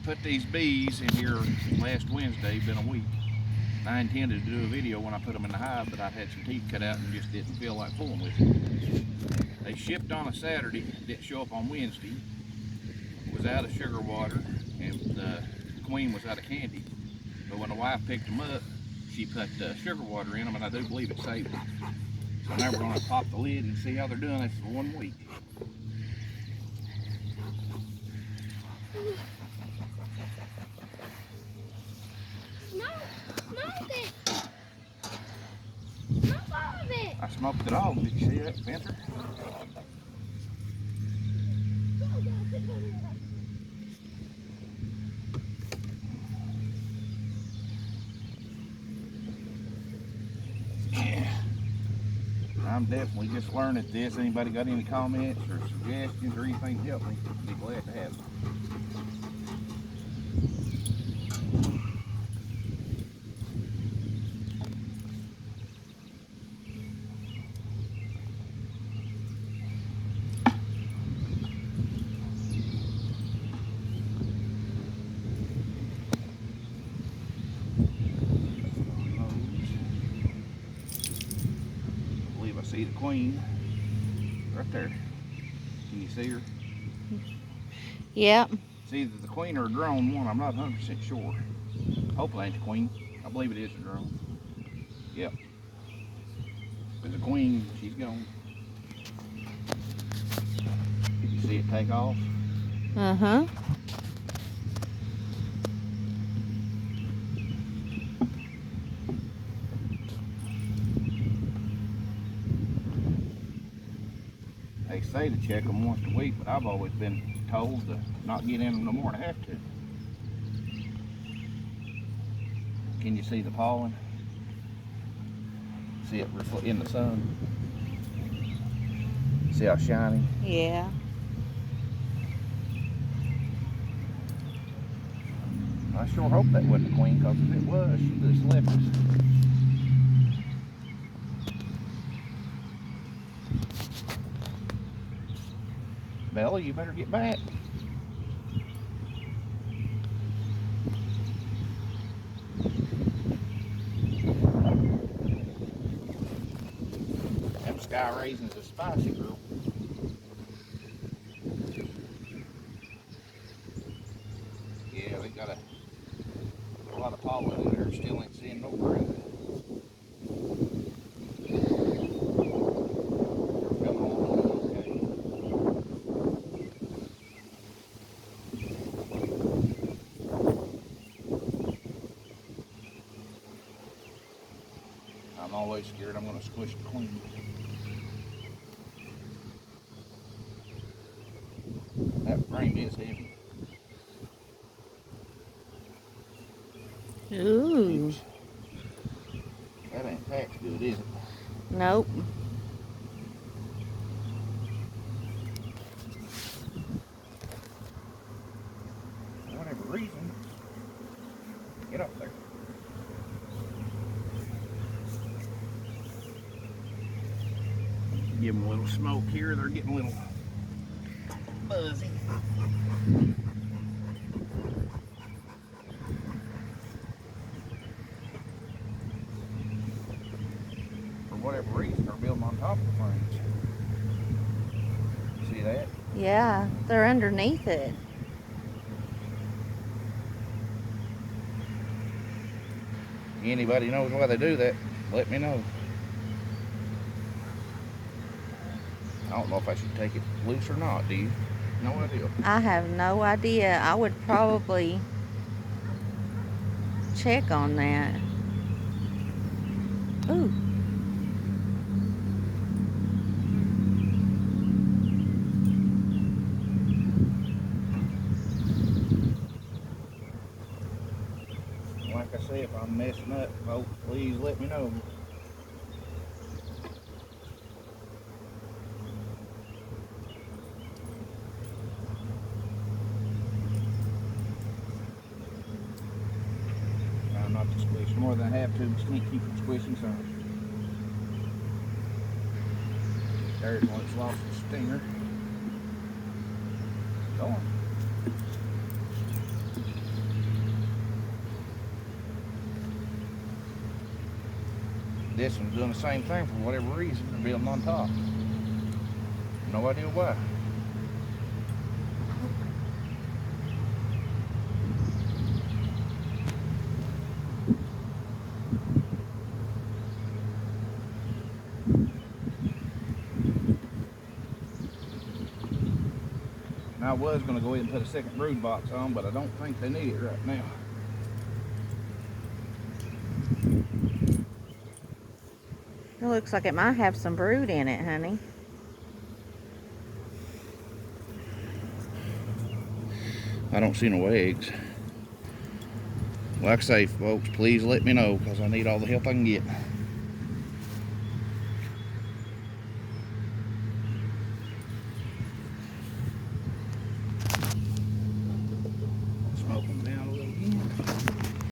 put these bees in here last Wednesday, been a week. I intended to do a video when I put them in the hive, but I had some teeth cut out and just didn't feel like fooling with it. They shipped on a Saturday, didn't show up on Wednesday. Was out of sugar water, and the queen was out of candy. But when the wife picked them up, she put sugar water in them, and I do believe it saved them. So now we're going to pop the lid and see how they're doing after 1 week. I smoked it all. Did you see that, Spencer? Yeah. I'm definitely just learning this. Anybody got any comments or suggestions or anything to help me? Be glad to have them. I see the queen right there. Can you see her? Yep. It's either the queen or a drone one. I'm not 100% sure. Hopefully it ain't the queen. I believe it is a drone. Yep. Because the queen, she's gone. You see it take off? Uh-huh. They say to check them once a week, but I've always been told to not get in them no more than I have to. Can you see the pollen? See it in the sun? See how shiny? Yeah. I sure hope that wasn't the queen, because if it was, she would have left us. Bella, you better get back. Them sky raisins are spicy, girl. Yeah, they got a lot of pollen in there. Still ain't seeing no brood. I'm always scared I'm going to squish the queen. That frame is heavy. Ooh. Oops. That ain't packed good, is it? Nope. For whatever reason, get up there. Give them a little smoke here. They're getting a little buzzy. For whatever reason, they're building on top of the frames. See that? Yeah, they're underneath it. Anybody knows why they do that, let me know. I don't know if I should take it loose or not, do you? No idea. I have no idea. I would probably check on that. Ooh. Like I said, if I'm messing up, folks, please let me know. Try not to squish more than I have to, but can't keep from squishing some. There's one that's lost the stinger. Go on. this one's doing the same thing for whatever reason. They're building on top. No idea why. And I was going to go ahead and put a second brood box on, but I don't think they need it right now. It looks like it might have some brood in it, honey. I don't see no eggs. Like I say, folks, please let me know because I need all the help I can get.